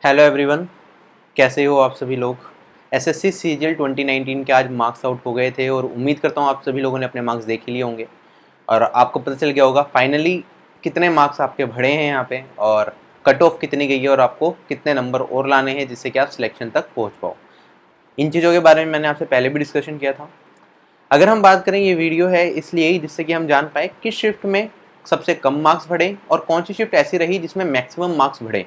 Hello everyone, कैसे हो आप सभी लोग। एसएससी सीजीएल 2019 के आज मार्क्स आउट हो गए थे और उम्मीद करता हूँ आप सभी लोगों ने अपने मार्क्स देख ही लिए होंगे और आपको पता चल गया होगा फाइनली कितने मार्क्स आपके बढ़े हैं यहाँ पे और कट ऑफ कितनी गई है और आपको कितने नंबर और लाने हैं जिससे कि आप सिलेक्शन तक पहुँच पाओ। इन चीज़ों के बारे में मैंने आपसे पहले भी डिस्कशन किया था। अगर हम बात करें, ये वीडियो है इसलिए ही जिससे कि हम जान पाए किस शिफ्ट में सबसे कम मार्क्स बढ़े और कौन सी शिफ्ट ऐसी रही जिसमें मैक्सिमम मार्क्स बढ़े,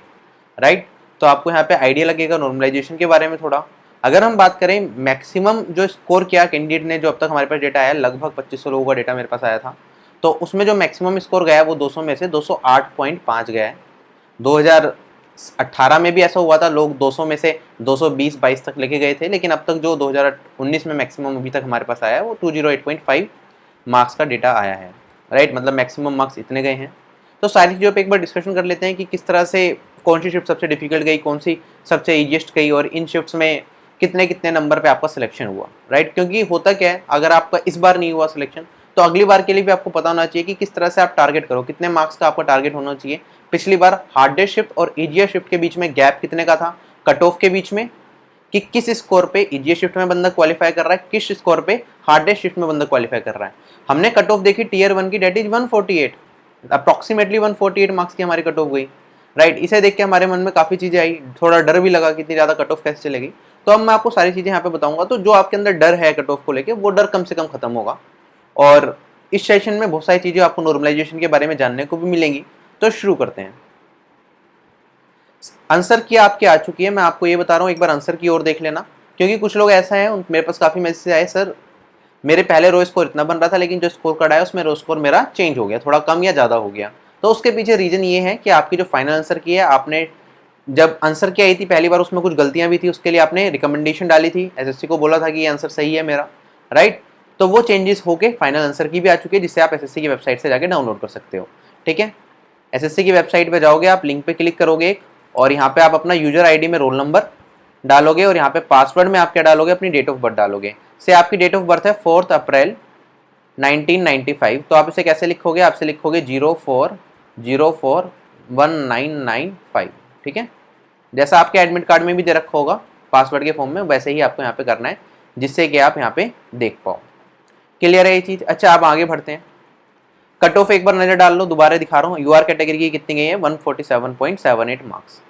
राइट। तो आपको यहाँ पे आइडिया लगेगा नॉर्मलाइजेशन के बारे में थोड़ा। अगर हम बात करें मैक्सिमम जो स्कोर किया कैंडिडेट ने, जो अब तक हमारे पास डेटा आया, लगभग 2500 लोगों का डेटा मेरे पास आया था, तो उसमें जो मैक्सिमम स्कोर गया वो 200 में से 208.5 गया है। 2018 में भी ऐसा हुआ था, लोग 200 में से 220-22 तक लेके गए थे, लेकिन अब तक जो 2019 में मैक्सिमम अभी तक हमारे पास आया है वो 208.5 मार्क्स का डेटा आया है, राइट। मतलब मैक्सिमम मार्क्स इतने गए हैं। तो सारी चीज़ों पे एक बार डिस्कशन कर लेते हैं कि किस तरह से कौन सी शिफ्ट सबसे डिफिकल्ट गई, कौन सी सबसे ईजिएस्ट गई और इन शिफ्ट्स में कितने कितने नंबर पे आपका सिलेक्शन हुआ, राइट। क्योंकि होता क्या है, अगर आपका इस बार नहीं हुआ सिलेक्शन तो अगली बार के लिए भी आपको पता होना चाहिए कि किस तरह से आप टारगेट करो, कितने मार्क्स का आपका टारगेट होना चाहिए। पिछली बार हार्डेस्ट शिफ्ट और ईजिएस्ट शिफ्ट के बीच में गैप कितने का था, कट ऑफ के बीच में, कि किस स्कोर पे ईजिएस्ट शिफ्ट में बंदा क्वालिफाई कर रहा है, किस स्कोर पे हार्डेस्ट शिफ्ट में बंदा क्वालिफाई कर रहा है। हमने कट ऑफ देखी टीयर 1 की, डेट इज 148, अप्रॉक्सीमेटली 148 मार्क्स की हमारी कट ऑफ गई, राइट। इसे देख के हमारे मन में काफ़ी चीज़ें आई, थोड़ा डर भी लगा कि इतनी ज़्यादा कट ऑफ कैसे चलेगी। तो अब मैं आपको सारी चीज़ें यहाँ पे बताऊंगा, तो जो आपके अंदर डर है कट ऑफ को लेके वो डर कम से कम खत्म होगा। और इस सेशन में बहुत सारी चीज़ें आपको नॉर्मलाइजेशन के बारे में जानने को भी मिलेंगी। तो शुरू करते हैं। आंसर की आपकी आ चुकी है, मैं आपको ये बता रहा हूँ, एक बार आंसर की ओर देख लेना, क्योंकि कुछ लोग ऐसा है, मेरे पास काफ़ी मैसेज आए, सर मेरे पहले रो स्कोर इतना बन रहा था लेकिन जो स्कोर कार्ड आया उसमें रो स्कोर मेरा चेंज हो गया, थोड़ा कम या ज़्यादा हो गया। तो उसके पीछे रीज़न ये है कि आपकी जो फाइनल आंसर की है, आपने जब आंसर की आई थी पहली बार उसमें कुछ गलतियां भी थी, उसके लिए आपने रिकमेंडेशन डाली थी, एसएससी को बोला था कि ये आंसर सही है मेरा, राइट। तो वो चेंजेस होके फाइनल आंसर की भी आ चुकी है, जिससे आप एसएससी की वेबसाइट से जाके डाउनलोड कर सकते हो, ठीक है। एसएससी की वेबसाइट पे जाओगे, आप लिंक पे क्लिक करोगे और यहाँ पे आप अपना यूजर आईडी में रोल नंबर डालोगे और यहाँ पे पासवर्ड में आप क्या डालोगे, अपनी डेट ऑफ बर्थ डालोगे। से आपकी डेट ऑफ बर्थ है 4 अप्रैल 1995, तो आप इसे कैसे लिखोगे, आपसे लिखोगे 04041995, ठीक है। जैसा आपके एडमिट कार्ड में भी दे रखा होगा पासवर्ड के फॉर्म में, वैसे ही आपको यहाँ पे करना है, जिससे कि आप यहाँ पे देख पाओ। क्लियर है ये चीज़। अच्छा, आप आगे बढ़ते हैं। कट ऑफ एक बार नजर डाल लो, दोबारा दिखा रहा हूँ। यूआर कैटेगरी की कितनी गई है, 147.78 मार्क्स।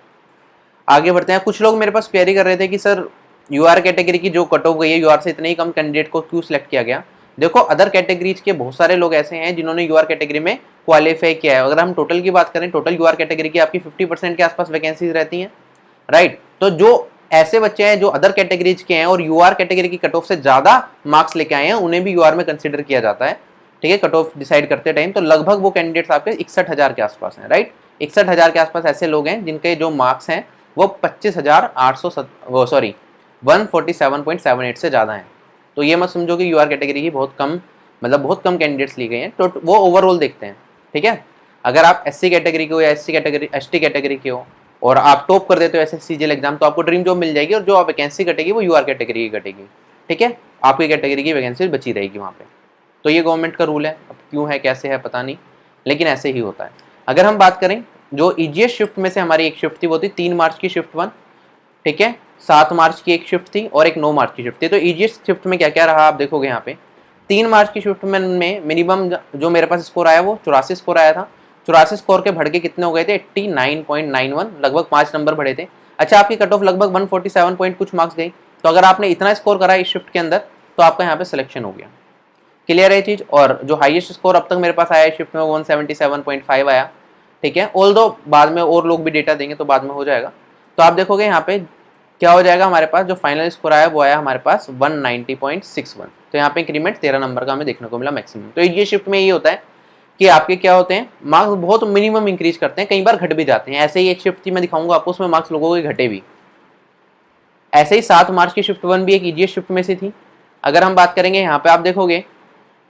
आगे बढ़ते हैं। कुछ लोग मेरे पास क्वेरी कर रहे थे कि सर यूआर कैटेगरी की जो कट ऑफ गई है, यूआर से इतने ही कम कैंडिडेट को क्यों सिलेक्ट किया गया। देखो, अदर कैटेगरीज के बहुत सारे लोग ऐसे हैं जिन्होंने यूआर कैटेगरी में क्वालिफाई किया है। अगर हम टोटल की बात करें, टोटल यूआर कैटेगरी की आपकी 50% के आसपास वैकेंसीज रहती हैं, राइट। तो जो ऐसे बच्चे हैं जो अदर कैटेगरीज के हैं और यूआर कैटेगरी की कट ऑफ से ज़्यादा मार्क्स लेके आए हैं, उन्हें भी यूआर में कंसिडर किया जाता है, ठीक है, कट ऑफ डिसाइड करते टाइम। तो लगभग वो कैंडिडेट्स आपके 61,000 के आसपास हैं, राइट। 61,000 के आसपास ऐसे लोग हैं जिनके जो मार्क्स हैं वो 147.78 से ज़्यादा हैं। तो ये मत समझो कि यूआर कैटेगरी की बहुत कम, मतलब बहुत कम कैंडिडेट्स ली गई हैं, तो वो ओवरऑल देखते हैं, ठीक है। अगर आप एससी कैटेगरी के हो या एसटी कैटेगरी के हो और आप टॉप कर देते हो एसएससी सीजीएल एग्जाम, तो आपको ड्रीम जॉब मिल जाएगी और जो आप वैकेंसी कटेगी वो यूआर कैटेगरी की कटेगी, ठीक है। आपकी कैटेगरी की वैकेंसी बची रहेगी वहाँ पे। तो ये गवर्नमेंट का रूल है, अब क्यों है कैसे है पता नहीं, लेकिन ऐसे ही होता है। अगर हम बात करें, जो ईजीएस्ट शिफ्ट में से हमारी एक शिफ्ट थी वो थी 3 मार्च की शिफ्ट 1, ठीक है। 7 मार्च की एक शिफ्ट थी और एक 9 मार्च की शिफ्ट थी। तो ईजीएस्ट शिफ्ट में क्या क्या रहा आप देखोगे यहाँ पे। 3 मार्च की शिफ्ट में मिनिमम जो मेरे पास स्कोर आया वो 84 स्कोर आया था। 84 स्कोर के बढ़ के कितने हो गए थे, 89.91, लगभग 5 नंबर बढ़े थे। अच्छा, आपकी कट ऑफ लगभग 147 पॉइंट कुछ मार्क्स गई। तो अगर आपने इतना स्कोर करा इस शिफ्ट के अंदर तो आपका यहाँ पे सिलेक्शन हो गया। क्लियर है चीज़। और जो हाईएस्ट स्कोर अब तक मेरे पास आया शिफ्ट में 177.5 आया, ठीक है। ऑल्दो बाद में और लोग भी डेटा देंगे तो बाद में हो जाएगा। तो आप देखोगे यहाँ पे क्या हो जाएगा, हमारे पास जो फाइनल स्कोर आया वो आया हमारे पास 190.61। तो यहाँ पे इंक्रीमेंट 13 नंबर का हमें देखने को मिला मैक्सिमम। तो ये शिफ्ट में ये होता है कि आपके क्या होते हैं, मार्क्स बहुत मिनिमम इंक्रीज करते हैं, कई बार घट भी जाते हैं। ऐसे ही एक शिफ्ट थी मैं दिखाऊंगा आपको, उसमें मार्क्स लोगों के घटे भी। ऐसे ही 7 मार्च की शिफ्ट 1 भी एक ईजीएस्ट शिफ्ट में से थी। अगर हम बात करेंगे यहाँ पे आप देखोगे,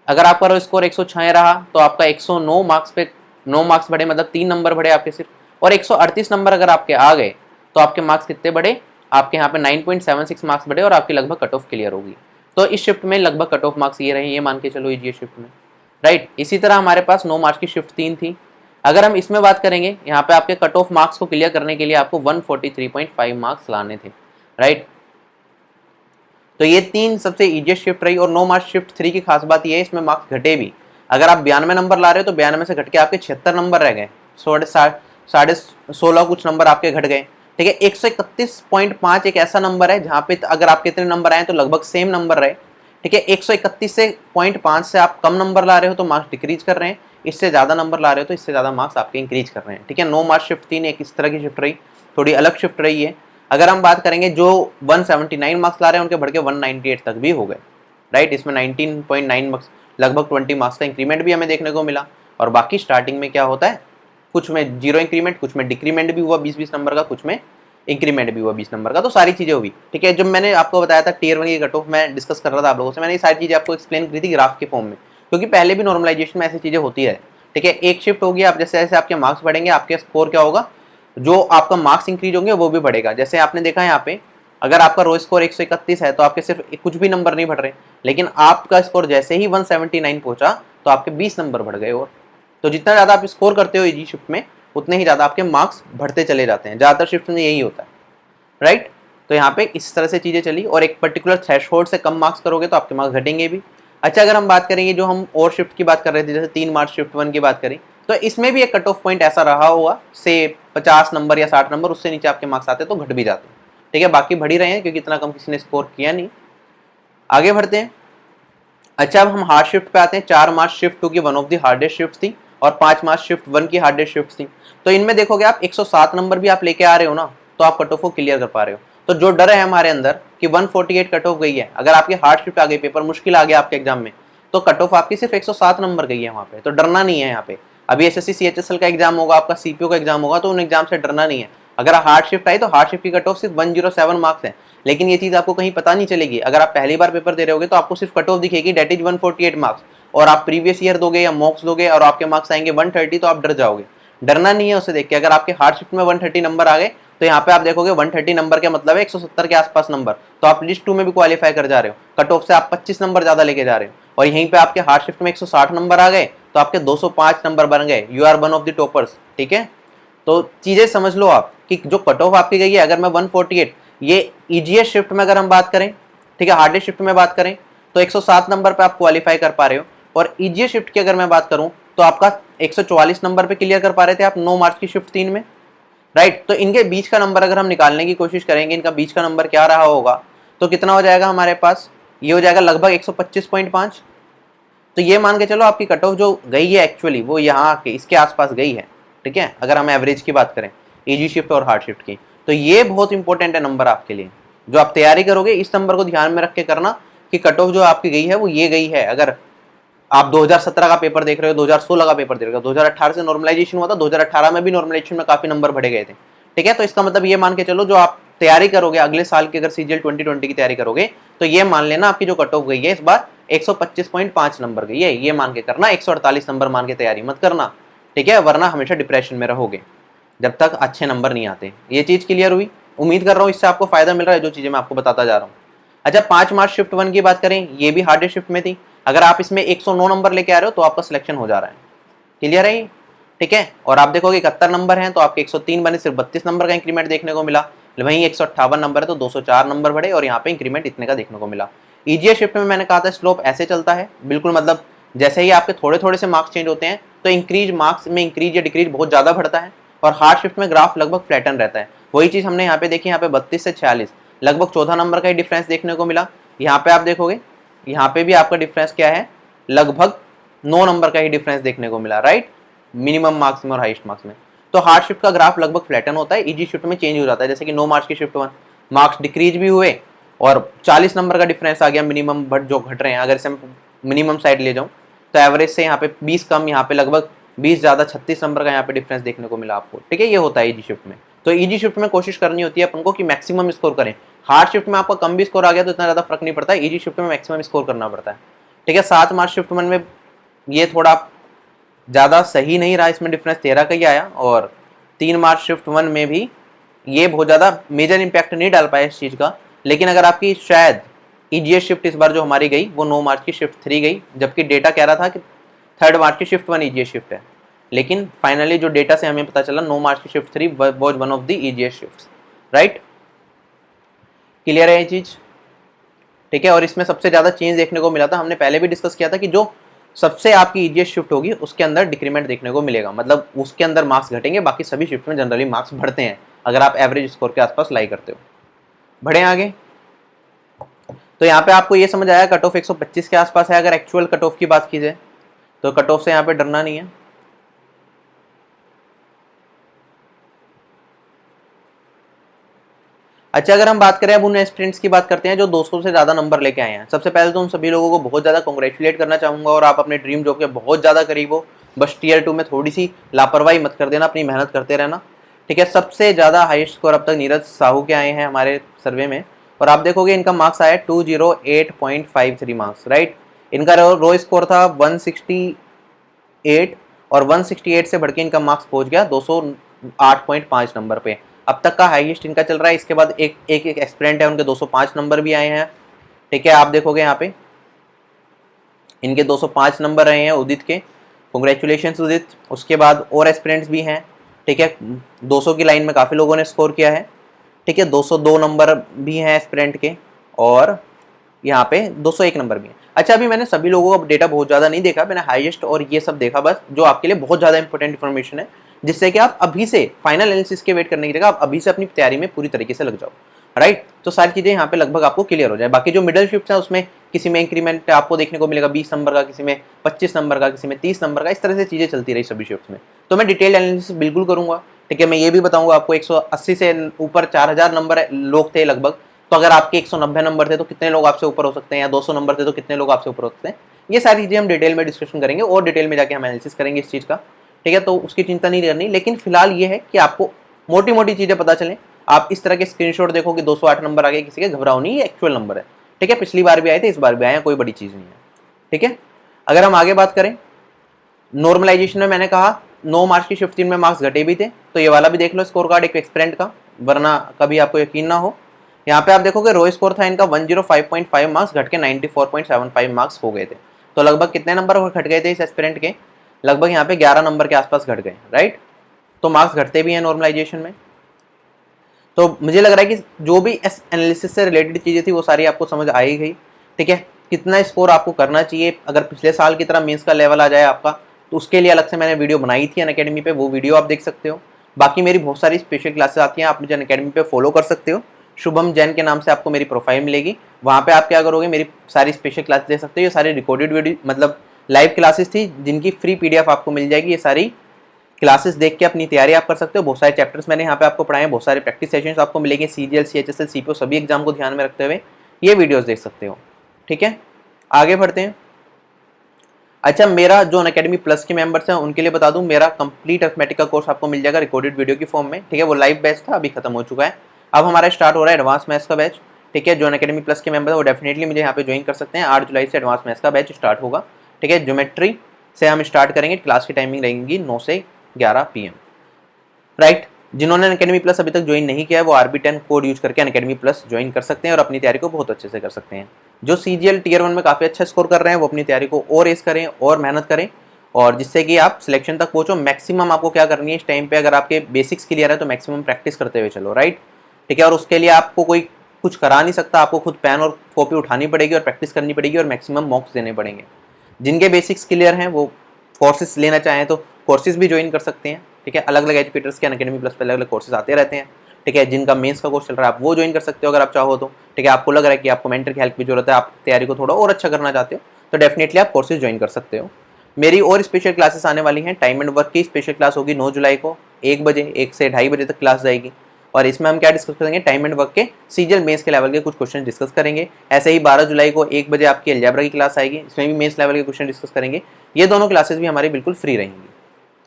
अगर आपका स्कोर 106 रहा तो आपका 109 मार्क्स पे 9 मार्क्स बढ़े, मतलब 3 नंबर बढ़े आपके सिर्फ। और 138 नंबर अगर आपके आ गए तो आपके मार्क्स कितने बढ़े, आपके यहाँ पे 9.76 मार्क्स बढ़े और आपकी लगभग कट ऑफ क्लियर होगी। तो इस शिफ्ट में लगभग कट ऑफ मार्क्स ये रहे, ये मान के चलो ईजीएस्ट शिफ्ट में, राइट। इसी तरह हमारे पास 9 मार्च की शिफ्ट 3 थी। अगर हम इसमें बात करेंगे, यहाँ पे आपके कट ऑफ मार्क्स को क्लियर करने के लिए आपको 143.5 मार्क्स लाने थे, राइट। तो ये 3 सबसे इजीएस्ट शिफ्ट रही। और 9 मार्च शिफ्ट 3 की खास बात ये है, इसमें मार्क्स घटे भी। अगर आप 92 नंबर ला रहे हो तो 92 से घट के आपके 76 नंबर रह गए, 16.5 कुछ नंबर आपके घट गए, ठीक है। 131.5 एक ऐसा नंबर है जहाँ पे अगर आपके इतने नंबर आए तो लगभग सेम नंबर रहे, ठीक है। 131 से 0.5 से आप कम नंबर ला रहे हो तो मार्क्स डिक्रीज कर रहे हैं, इससे ज़्यादा नंबर ला रहे हो तो इससे ज़्यादा मार्क्स आपके इंक्रीज कर रहे हैं, ठीक है। 9 मार्च शिफ्ट 3 एक इस तरह की शिफ्ट रही, थोड़ी अलग शिफ्ट रही है। अगर हम बात करेंगे जो 179 मार्क्स ला रहे हैं उनके बढ़ के 198 तक भी हो गए, राइट। इसमें 19.9 मार्क्स, लगभग 20 मार्क्स का इंक्रीमेंट भी हमें देखने को मिला। और बाकी स्टार्टिंग में क्या होता है, कुछ में जीरो इंक्रीमेंट, कुछ में डिक्रीमेंट भी हुआ 20-20 नंबर का, कुछ में इंक्रीमेंट भी हुआ 20 नंबर का, तो सारी चीज़ें हुई, ठीक है। जब मैंने आपको बताया था टियर 1 की कट ऑफ मैं डिस्कस कर रहा था आप लोगों से, मैंने ये सारी चीज़ें आपको एक्सप्लेन की थी ग्राफ के फॉर्म में, क्योंकि पहले भी नॉर्मलाइजेशन में ऐसी चीज़ें होती है, ठीक है। एक शिफ्ट होगी, आप जैसे जैसे आपके मार्क्स बढ़ेंगे आपके स्कोर क्या होगा, जो आपका मार्क्स इंक्रीज होंगे वो भी बढ़ेगा। जैसे आपने देखा यहाँ पे, अगर आपका रो स्कोर 131 है तो आपके सिर्फ कुछ भी नंबर नहीं बढ़ रहे, लेकिन आपका स्कोर जैसे ही 179 पहुंचा तो आपके 20 नंबर बढ़ गए। और तो जितना ज़्यादा आप स्कोर करते हो इजी शिफ्ट में, उतने ही ज़्यादा आपके मार्क्स बढ़ते चले जाते हैं। ज़्यादातर शिफ्ट में यही होता है, राइट। तो यहाँ पे इस तरह से चीज़ें चली, और एक पर्टिकुलर थ्रेशहोल्ड से कम मार्क्स करोगे तो आपके मार्क्स घटेंगे भी। अच्छा, अगर हम बात करेंगे जो हम और शिफ्ट की बात कर रहे थे, जैसे 3 मार्च शिफ्ट 1 की बात करें, तो इसमें भी एक कट ऑफ पॉइंट ऐसा रहा हुआ से 50 नंबर या 60 नंबर, उससे नीचे आपके मार्क्स आते तो घट भी जाते, ठीक है। बाकी बढ़ ही रहे हैं क्योंकि इतना कम किसी ने स्कोर किया नहीं। आगे बढ़ते हैं। अच्छा, अब हम हार्ड शिफ्ट पे आते हैं। 4 मार्च शिफ्ट 2 की one of the hardest shift थी, और 5 मार्च शिफ्ट 1 की हार्डेस्ट शिफ्ट थी। तो इनमें देखोगे आप 107 नंबर भी आप लेके आ रहे हो ना, तो आप कट ऑफ को क्लियर कर पा रहे हो। तो जो डर है हमारे अंदर कि 148 कट ऑफ गई है, अगर आपकी हार्ड शिफ्ट आ गई, पेपर मुश्किल आ गया आपके एग्जाम में, तो कट ऑफ आपकी सिर्फ 107 नंबर गई है वहाँ पे, तो डरना नहीं है यहाँ पे। अभी एसएससी सीएचएसएल का एग्जाम होगा, आपका सीपीओ का एग्जाम होगा, तो उन एग्जाम से डरना नहीं है। अगर हार्ड शिफ्ट आई तो हार्ड शिफ्ट की कट ऑफ सिर्फ 107 मार्क्स है, लेकिन ये चीज़ आपको कहीं पता नहीं चलेगी। अगर आप पहली बार पेपर दे रहे होगे तो आपको सिर्फ कट ऑफ दिखेगी, डेट इज 148 मार्क्स, और आप प्रीवियस ईयर दोगे या मॉक्स दोगे और आपके मार्क्स आएंगे 130, तो आप डर जाओगे। डरना नहीं है उसे देख के। अगर आपके हार्ड शिफ्ट में 130 नंबर आ गए तो यहाँ पे आप देखोगे 130 नंबर के मतलब है 170 के आसपास नंबर, तो आप लिस्ट 2 में भी क्वालिफाई कर जा रहे हो। कट ऑफ से आप 25 नंबर ज्यादा लेके जा रहे हो, और यहीं पे आपके हार्ड शिफ्ट में 160 नंबर आ गए तो आपके 205 नंबर बन गए, you are one of the toppers, ठीक है। तो चीजें समझ लो आप कि जो कट ऑफ आपकी गई है, अगर मैं 148, ये ईजीएस्ट शिफ्ट में अगर हम बात करें, ठीक है, हार्डेस्ट शिफ्ट में बात करें तो 107 नंबर पे आप क्वालिफाई कर पा रहे हो। और ईजीएस्ट शिफ्ट की अगर मैं बात करूं तो आपका 144 नंबर पे क्लियर कर पा रहे थे आप 9 मार्च की शिफ्ट 3 में, राइट। तो इनके बीच का नंबर अगर हम निकालने की कोशिश करेंगे, इनका बीच का नंबर क्या रहा होगा, तो कितना हो जाएगा हमारे पास, ये हो जाएगा लगभग 125.5। तो ये मान के चलो आपकी कट ऑफ जो गई है एक्चुअली वो यहाँ के इसके आसपास गई है, ठीक है। अगर हम एवरेज की बात करें इजी शिफ्ट और हार्ड शिफ्ट की, तो ये बहुत इंपॉर्टेंट है नंबर आपके लिए। जो आप तैयारी करोगे इस नंबर को ध्यान में रख के करना कि कट ऑफ जो आपकी गई है वो ये गई है। अगर आप 2017 का पेपर देख रहे हो, 2016 का पेपर देख रहे हो, 2018 से नॉर्मलाइजेशन हुआ था, 2018 में भी नॉर्मलाइजेशन में काफी नंबर बढ़े गए थे, ठीक है। तो इसका मतलब ये मान के चलो जो आप तैयारी करोगे अगले साल की, अगर सीजीएल 2020 की तैयारी करोगे तो ये मान लेना आपकी जो कट ऑफ गई है इस बार 125.5 नंबर गई है, ये मान के करना। 148 नंबर मान के तैयारी मत करना, ठीक है, वरना हमेशा डिप्रेशन में रहोगे जब तक अच्छे नंबर नहीं आते। ये चीज क्लियर हुई? उम्मीद कर रहा हूँ इससे आपको फायदा मिल रहा है जो चीजें मैं आपको बताता जा रहा हूँ। अच्छा, 5 मार्च शिफ्ट 1 की बात करें, ये भी हार्डेस्ट शिफ्ट में थी। अगर आप इसमें 109 नंबर लेके आ रहे हो तो आपका सिलेक्शन हो जा रहा है, क्लियर है, ठीक है। और आप देखोगे 71 नंबर हैं तो आपके 103 बने, सिर्फ 32 नंबर का इंक्रीमेंट देखने को मिला। वहीं 158 नंबर है तो 204 नंबर बढ़े, और यहाँ पे इंक्रीमेंट इतने का देखने को मिला। ईजीएस्ट शिफ्ट में मैंने कहा था स्लोप ऐसे चलता है बिल्कुल, मतलब जैसे ही आपके थोड़े थोड़े से मार्क्स चेंज होते हैं तो इंक्रीज मार्क्स में इंक्रीज या डिक्रीज बहुत ज्यादा बढ़ता है, और हार्ड शिफ्ट में ग्राफ लगभग फ्लैटन रहता है। वही चीज हमने यहाँ पे देखी, यहाँ पे 32 से 46 लगभग 14 नंबर का ही डिफरेंस देखने को मिला। यहाँ पे आप देखोगे, यहाँ पे भी आपका डिफरेंस क्या है, लगभग 9 नंबर का ही डिफरेंस देखने को मिला, राइट, मिनिमम मार्क्स में और हाईएस्ट मार्क्स में। तो हार्ड शिफ्ट का ग्राफ लगभग फ्लैटन होता है, इजी शिफ्ट में चेंज हो जाता है। जैसे कि 9 मार्च की शिफ्ट 1 मार्क्स डिक्रीज भी हुए और 40 नंबर का डिफरेंस आ गया मिनिमम, बट जो घट रहे हैं, अगर इसे मिनिमम साइड ले जाऊं तो एवरेज से यहाँ पे 20 कम, यहाँ पे लगभग 20 ज्यादा 36 नंबर का यहाँ पे डिफरेंस देखने को मिला आपको, ठीक है। ये होता है इजी शिफ्ट में। तो इजी शिफ्ट में कोशिश करनी होती है अपन को कि मैक्सिमम स्कोर करें। हार्ड शिफ्ट में आपका कम भी स्कोर आ गया तो इतना ज्यादा फर्क नहीं पड़ता है, इजी शिफ्ट में मैक्सिमम स्कोर करना पड़ता है, ठीक है। 7 मार्च शिफ्ट 1 में ये थोड़ा ज़्यादा सही नहीं रहा, इसमें डिफरेंस 13 का ही आया, और 3 मार्च शिफ्ट 1 में भी ये बहुत ज़्यादा मेजर इंपैक्ट नहीं डाल पाया इस चीज़ का। लेकिन अगर आपकी शायद ईजीएस्ट शिफ्ट इस बार जो हमारी गई वो 9 मार्च की शिफ्ट 3 गई, जबकि डेटा कह रहा था कि 3 मार्च की शिफ्ट 1 ईजीएस्ट शिफ्ट है, लेकिन फाइनली जो डेटा से हमें पता चला 9 मार्च की shift 3 was one of the easiest shift, right. Clear है ये चीज, ठीक है। और इसमें सबसे ज्यादा चेंज देखने को मिला था, हमने पहले भी डिस्कस किया था कि जो सबसे आपकी ईजीएस्ट शिफ्ट होगी उसके अंदर डिक्रीमेंट देखने को मिलेगा, मतलब उसके अंदर मार्क्स घटेंगे, बाकी सभी शिफ्ट में जनरली मार्क्स बढ़ते हैं अगर आप एवरेज स्कोर के आसपास लाई करते हो। बढ़े आगे, तो यहाँ पे आपको ये समझ आया कट ऑफ 125 के आसपास है। अगर एक्चुअल कट ऑफ की बात की जाए तो कट ऑफ से यहाँ पे डरना नहीं है। अच्छा, अगर हम बात करें अब उन एस्पिरेंट्स की बात करते हैं जो 200 से ज़्यादा नंबर लेके आए हैं। सबसे पहले तो उन सभी लोगों को बहुत ज़्यादा कॉन्ग्रेचुलेट करना चाहूँगा, और आप अपने ड्रीम जॉब के बहुत ज़्यादा करीब हो। बस टीयर 2 में थोड़ी सी लापरवाही मत कर देना, अपनी मेहनत करते रहना, ठीक है। सबसे ज़्यादा हाईएस्ट स्कोर अब तक नीरज साहू के आए हैं हमारे सर्वे में, और आप देखोगे इनका मार्क्स आया 208.53 मार्क्स, राइट। इनका रो स्कोर था 168, और 168 से बढ़ के इनका मार्क्स पहुँच गया 208.5 नंबर पे। अब तक का हाईएस्ट इनका चल रहा है। इसके बाद एक एस्पिरेंट है, उनके 205 नंबर भी आए हैं, ठीक है। आप देखोगे यहाँ पे इनके 205 नंबर रहे हैं उदित के, कॉन्ग्रेचुलेशंस उदित। उसके बाद और एस्पिरेंट्स भी हैं, ठीक है। 200 की लाइन में काफ़ी लोगों ने स्कोर किया है, ठीक है। 202 नंबर भी हैं एस्पिरेंट के, और यहाँ पे 201 नंबर भी है। अच्छा, अभी मैंने सभी लोगों का डेटा बहुत ज़्यादा नहीं देखा, मैंने हाईएस्ट और ये सब देखा बस, जो आपके लिए बहुत ज़्यादा इंपॉर्टेंट इन्फॉर्मेशन है, जिससे कि आप अभी से फाइनल एनालिसिस के वेट करने की जगह आप अभी से अपनी तैयारी में पूरी तरीके से लग जाओ, राइट। तो सारी चीज़ें यहाँ पे लगभग आपको क्लियर हो जाए। बाकी जो मिडल शिफ्ट है उसमें किसी में इंक्रीमेंट आपको देखने को मिलेगा 20 नंबर का, किसी में 25 नंबर का, किसी में 30 नंबर का, इस तरह से चीज़ें चलती रही सभी शिफ्ट में। तो मैं डिटेल एनालिसिस बिल्कुल करूँगा, ठीक है। मैं ये भी बताऊँगा आपको 180 से ऊपर 4000 नंबर लोग थे लगभग, तो अगर आपके 190 नंबर थे तो कितने लोग आपसे ऊपर हो सकते हैं, या 200 नंबर थे तो कितने लोग आपसे ऊपर हो सकते हैं। ये सारी चीज़ें हम डिटेल में डिस्कशन करेंगे, और डिटेल में जाके हम एनालिसिस करेंगे इस चीज़ का, ठीक है। तो उसकी चिंता नहीं करनी, लेकिन फिलहाल ये है कि आपको मोटी मोटी चीज़ें पता चलें। आप इस तरह के स्क्रीनशॉट देखो कि 208 नंबर आ गए किसी के, घबराओ नहीं, ये एक्चुअल नंबर है, ठीक है। पिछली बार भी आए थे, इस बार भी आए हैं, कोई बड़ी चीज़ नहीं है, ठीक है। अगर हम आगे बात करें नॉर्मलाइजेशन में, मैंने कहा 9 मार्च की शिफ्ट 3 में मार्क्स घटे भी थे, तो ये वाला भी देख लो स्कोर कार्ड एक एक्सपेरेंट का, वरना कभी आपको यकीन ना हो। यहाँ पे आप देखोगे रो स्कोर था इनका 105.5 मार्क्स, घट के 94.75 मार्क्स हो गए थे। तो लगभग कितने नंबर घट गए थे इस एस्पिरेंट के, लगभग यहाँ पे 11 नंबर के आसपास घट गए, राइट। तो मार्क्स घटते भी हैं नॉर्मलाइजेशन में। तो मुझे लग रहा है कि जो भी एनालिसिस से रिलेटेड चीज़ें थी वो सारी आपको समझ आ ही गई, ठीक है। कितना स्कोर आपको करना चाहिए, अगर पिछले साल की तरह मेंस का लेवल आ जाए आपका, तो उसके लिए अलग से मैंने वीडियो बनाई थी अनअकैडमी पे, वो वीडियो आप देख सकते हो। बाकी मेरी बहुत सारी स्पेशल क्लासेस आती हैं, आप मुझे अनअकैडमी पे फॉलो कर सकते हो। शुभम जैन के नाम से आपको मेरी प्रोफाइल मिलेगी, वहाँ पे आप क्या करोगे, मेरी सारी स्पेशल क्लास देख सकते हो। ये सारी रिकॉर्डेड वीडियो मतलब लाइव क्लासेस थी, जिनकी फ्री PDF आपको मिल जाएगी। ये सारी क्लासेस देख के अपनी तैयारी आप कर सकते हो। बहुत सारे चैप्टर्स मैंने यहाँ पे आपको पढ़ाए हैं, बहुत सारे प्रैक्टिस सेशंस आपको मिलेंगे, CGL CHSL CPO सभी एग्जाम को ध्यान में रखते हुए ये वीडियोस देख सकते हो, ठीक है। आगे बढ़ते हैं। अच्छा, मेरा जो अनअकैडमी प्लस के मेंबर्स हैं उनके लिए बता दूं, मेरा कंप्लीट अर्थमेटिक का कोर्स आपको मिल जाएगा रिकॉर्डेड वीडियो की फॉर्म में, ठीक है। वो लाइव बैच था, अभी खत्म हो चुका है। अब हमारा स्टार्ट हो रहा है एडवांस मैथ्स का बैच, ठीक है। जो अनअकैडमी प्लस के मेंबर है वो डेफिनेटली मुझे यहाँ पे ज्वाइन कर सकते हैं। 8 जुलाई से एडवांस मैथ्स का बैच स्टार्ट होगा, ठीक है। ज्योमेट्री से हम स्टार्ट करेंगे, क्लास की टाइमिंग रहेंगी 9 से 11 PM, राइट। जिन्होंने अनअकैडमी प्लस अभी तक ज्वाइन नहीं किया है वो RB10 कोड यूज करके अनअकैडमी प्लस ज्वाइन कर सकते हैं और अपनी तैयारी को बहुत अच्छे से कर सकते हैं। जो CGL टीयर 1 में काफ़ी अच्छा स्कोर कर रहे हैं वो अपनी तैयारी को और एस करें और मेहनत करें, और जिससे कि आप सिलेक्शन तक पहुंचो। मैक्सिमम आपको क्या करनी है इस टाइम पे, अगर आपके बेसिक्स क्लियर है तो मैक्सिमम प्रैक्टिस करते हुए चलो, राइट, ठीक है। और उसके लिए आपको कोई कुछ करा नहीं सकता, आपको खुद पेन और कॉपी उठानी पड़ेगी और प्रैक्टिस करनी पड़ेगी और मैक्सिमम मॉक्स देने पड़ेंगे। जिनके बेसिक्स क्लियर हैं वो कोर्सेज लेना चाहें तो कोर्सेज भी ज्वाइन कर सकते हैं, ठीक है। अलग अलग एजुकेटर्स के अनअकैडमी प्लस पे अलग अलग कोर्सेज आते रहते हैं, ठीक है। जिनका मेंस का कोर्स चल रहा है आप वो ज्वाइन कर सकते हो अगर आप चाहो तो, ठीक है। आपको लग रहा है कि आपको मेंटर की हेल्प की जरूरत है, आप तैयारी को थोड़ा और अच्छा करना चाहते हो, तो डेफिनेटली आप कोर्सेज ज्वाइन कर सकते हो। मेरी और स्पेशल क्लासेस आने वाली हैं। टाइम एंड वर्क की स्पेशल क्लास होगी 9 जुलाई को 1 बजे, 1 से 2:30 बजे तक क्लास जाएगी, और इसमें हम क्या डिस्कस करेंगे, टाइम एंड वर्क के CGL मेंस के लेवल के कुछ क्वेश्चन डिस्कस करेंगे। ऐसे ही 12 जुलाई को 1 बजे आपकी अलजेब्रा की क्लास आएगी, इसमें भी मेंस लेवल के क्वेश्चन डिस्कस करेंगे। ये दोनों क्लासेस भी हमारी बिल्कुल फ्री रहेंगी,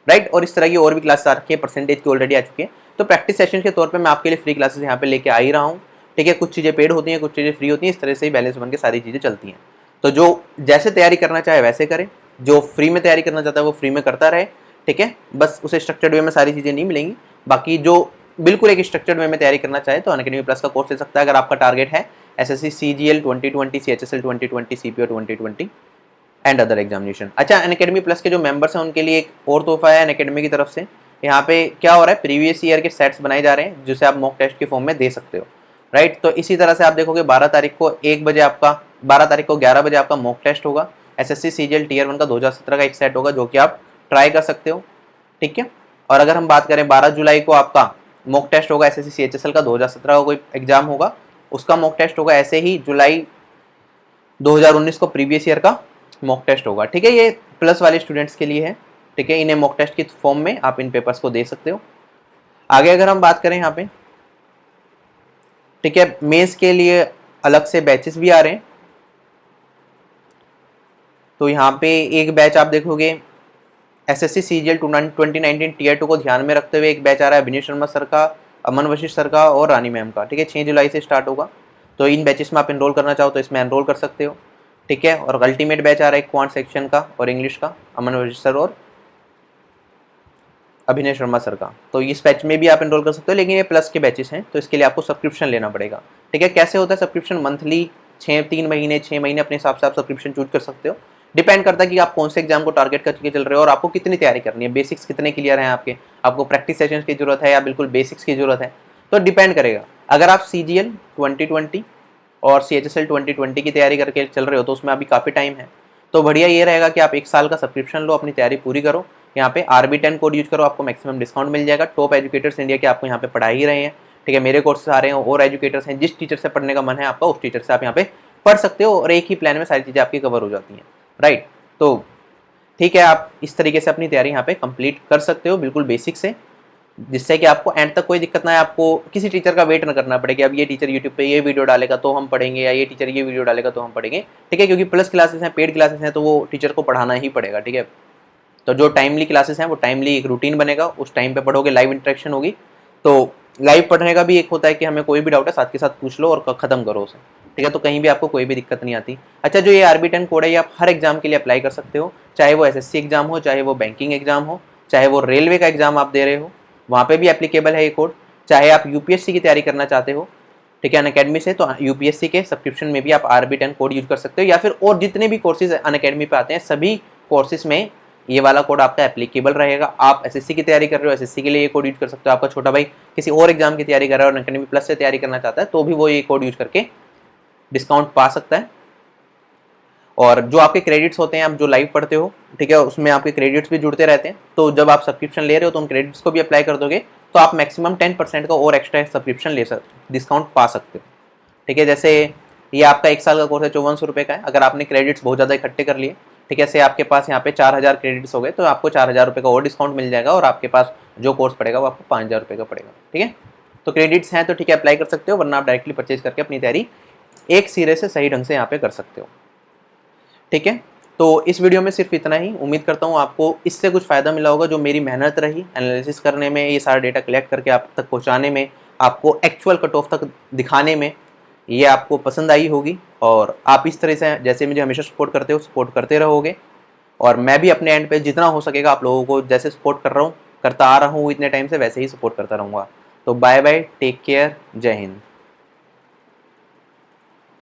राइट। और इस तरह की और भी क्लासेस आ रखी है, परसेंटेज की ऑलरेडी आ चुकी है। तो प्रैक्टिस सेशन के तौर पे मैं आपके लिए फ्री क्लासेस यहाँ पे लेके आ ही रहा हूँ, ठीक है। कुछ चीज़ें पेड होती हैं, कुछ चीज़ें फ्री होती हैं, इस तरह से ही बैलेंस बन के सारी चीज़ें चलती हैं। तो जो जैसे तैयारी करना चाहे वैसे करे, जो फ्री में तैयारी करना चाहता है वो फ्री में करता रहे, ठीक है। बस उसे स्ट्रक्चर्ड वे में सारी चीज़ें नहीं मिलेंगी। बाकी जो बिल्कुल एक स्ट्रक्चर्ड वे में तैयारी करना चाहे तो अनअकैडमी प्लस का कोर्स ले सकता है। अगर आपका टारगेट है SSC CGL 2020, CHSL 2020, CPO 2020, and other examination. अच्छा, अनअकैडमी प्लस के जो मेंबर्स हैं उनके लिए एक और तोहफा है अनअकैडमी की तरफ से। यहाँ पे क्या हो रहा है, प्रीवियस ईयर के सेट्स बनाए जा रहे हैं जिसे आप मॉक टेस्ट के फॉर्म में दे सकते हो, राइट। तो इसी तरह से आप देखोगे 12 तारीख को 1 बजे आपका, 12 तारीख को 11 बजे आपका मॉक टेस्ट होगा। एसएससी सीजीएल टीयर 1 का 2017 का एक सेट होगा जो कि आप ट्राई कर सकते हो, ठीक है। और अगर हम बात करें 12 जुलाई को आपका मॉक टेस्ट होगा, एसएससी सीएचएसएल का 2017 का कोई एग्जाम होगा, उसका मॉक टेस्ट होगा। ऐसे ही जुलाई 2019 को प्रीवियस ईयर का मॉक टेस्ट होगा, ठीक है। ये प्लस वाले स्टूडेंट्स के लिए है, ठीक है। इन्हें मॉक टेस्ट की फॉर्म में आप इन पेपर्स को दे सकते हो। आगे अगर हम बात करें यहाँ पे, ठीक है, मेंस के लिए अलग से बैचेस भी आ रहे हैं। तो यहाँ पे एक बैच आप देखोगे एसएससी सीजीएल 2019 टीयर 2 को ध्यान में रखते हुए एक बैच आ रहा है अभिनय शर्मा सर का, अमन वशिष्ठ सर का और रानी मैम का, ठीक है। 6 जुलाई से स्टार्ट होगा। तो इन बैचेस में आप एनरोल करना चाहो तो इसमें एनरोल कर सकते हो, ठीक है। और अल्टीमेट बैच आ रहा है क्वांट सेक्शन का और इंग्लिश का, अमन वशिष्ठ सर और अभिनय शर्मा सर का। तो इस बैच में भी आप एनरोल कर सकते हो, लेकिन ये प्लस के बैचेस हैं तो इसके लिए आपको सब्सक्रिप्शन लेना पड़ेगा, ठीक है। कैसे होता है सब्सक्रिप्शन, मंथली 3 महीने 6 महीने अपने हिसाब से आप सब्सक्रिप्शन चूज कर सकते हो। डिपेंड करता है कि आप कौन से एग्जाम को टारगेट करके चल रहे हो और आपको कितनी तैयारी करनी है, बेसिक्स कितने क्लियर हैं आपके, आपको प्रैक्टिस सेशंस की जरूरत है या बिल्कुल बेसिक्स की जरूरत है, तो डिपेंड करेगा। अगर आप सीजीएल 2020 और सीएचएसएल 2020 की तैयारी करके चल रहे हो तो उसमें अभी काफ़ी टाइम है, तो बढ़िया ये रहेगा कि आप 1 साल का सब्सक्रिप्शन लो, अपनी तैयारी पूरी करो। यहाँ पे RB10 कोड यूज करो, आपको मैक्सिमम डिस्काउंट मिल जाएगा। टॉप एजुकेटर्स इंडिया के आपको यहाँ पे पढ़ा ही रहे हैं, ठीक है। मेरे कोर्सेस आ रहे हैं और एजुकेटर्स हैं, जिस टीचर से पढ़ने का मन है आपका उस टीचर से आप यहाँ पे पढ़ सकते हो और एक ही प्लान में सारी चीज़ें आपकी कवर हो जाती हैं, राइट। तो ठीक है, आप इस तरीके से अपनी तैयारी यहाँ पे कंप्लीट कर सकते हो बिल्कुल बेसिक से, जिससे कि आपको एंड तक कोई दिक्कत ना है, आपको किसी टीचर का वेट ना करना पड़े कि अब ये टीचर यूट्यूब पे ये वीडियो डालेगा तो हम पढ़ेंगे या ये टीचर ये वीडियो डालेगा तो हम पढ़ेंगे, ठीक है। क्योंकि प्लस क्लासेस हैं, पेड क्लासेस हैं, तो वो टीचर को पढ़ाना ही पड़ेगा, ठीक है। तो जो टाइमली क्लासेस हैं वो टाइमली एक रूटीन बनेगा, उस टाइम पे पढ़ोगे, लाइव इंटरेक्शन होगी। तो लाइव पढ़ने का भी एक होता है कि हमें कोई भी डाउट है साथ के साथ पूछ लो और ख़त्म करो उसे, ठीक है। तो कहीं भी आपको कोई भी दिक्कत नहीं आती। अच्छा, जो ये RB10 कोड है ये आप हर एग्जाम के लिए अप्लाई कर सकते हो, चाहे वो एसएससी एग्जाम हो, चाहे वो बैंकिंग एग्जाम हो, चाहे वो रेलवे का एग्जाम आप दे रहे हो, वहाँ पे भी एप्लीकेबल है ये कोड। चाहे आप यूपीएससी की तैयारी करना चाहते हो, ठीक है, अनअकैडमी से, तो यूपीएससी के सब्सक्रिप्शन में भी आप RB10 कोड यूज कर सकते हो, या फिर और जितने भी कोर्सेज अनअकैडमी पे आते हैं सभी कोर्सेज में ये वाला कोड आपका एप्लीकेबल रहेगा। आप एसएससी की तैयारी कर रहे हो, एसएससी के लिए ये कोड यूज कर सकते हो। आपका छोटा भाई किसी और एग्जाम की तैयारी कर रहा है और अनअकैडमी प्लस से तैयारी करना चाहता है तो भी वो ये कोड यूज करके डिस्काउंट पा सकता है। और जो आपके क्रेडिट्स होते हैं, आप जो लाइव पढ़ते हो, ठीक है, उसमें आपके क्रेडिट्स भी जुड़ते रहते हैं। तो जब आप सब्सक्रिप्शन ले रहे हो तो उन क्रेडिट्स को भी अप्लाई कर दोगे तो आप मैक्सिमम 10% का और एक्स्ट्रा सब्सक्रिप्शन ले सकते, डिस्काउंट पा सकते हो, ठीक है। जैसे ये आपका 1 साल का कोर्स है, 5400 रुपये का है। अगर आपने क्रेडिट्स बहुत ज़्यादा इकट्ठे कर लिए, ठीक है, से आपके पास यहाँ पे 4000 क्रेडिट्स हो गए तो आपको 4000 रुपये का और डिस्काउंट मिल जाएगा और आपके पास जो कोर्स पड़ेगा वो आपको 5000 रुपये का पड़ेगा, ठीक है। तो क्रेडिट्स हैं तो ठीक है, अप्लाई कर सकते हो, वरना आप डायरेक्टली परचेज करके अपनी तैयारी एक सिरे से सही ढंग से यहाँ पे कर सकते हो, ठीक है। तो इस वीडियो में सिर्फ इतना ही। उम्मीद करता हूँ आपको इससे कुछ फ़ायदा मिला होगा। जो मेरी मेहनत रही एनालिसिस करने में, ये सारा डेटा कलेक्ट करके आप तक पहुँचाने में, आपको एक्चुअल कट ऑफ तक दिखाने में, ये आपको पसंद आई होगी। और आप इस तरह से जैसे मुझे हमेशा सपोर्ट करते हो, सपोर्ट करते रहोगे। और मैं भी अपने एंड पे जितना हो सकेगा आप लोगों को जैसे सपोर्ट कर रहा हूँ, करता आ रहा हूँ इतने टाइम से, वैसे ही सपोर्ट करता रहूँगा। तो बाय बाय, टेक केयर, जय हिंद।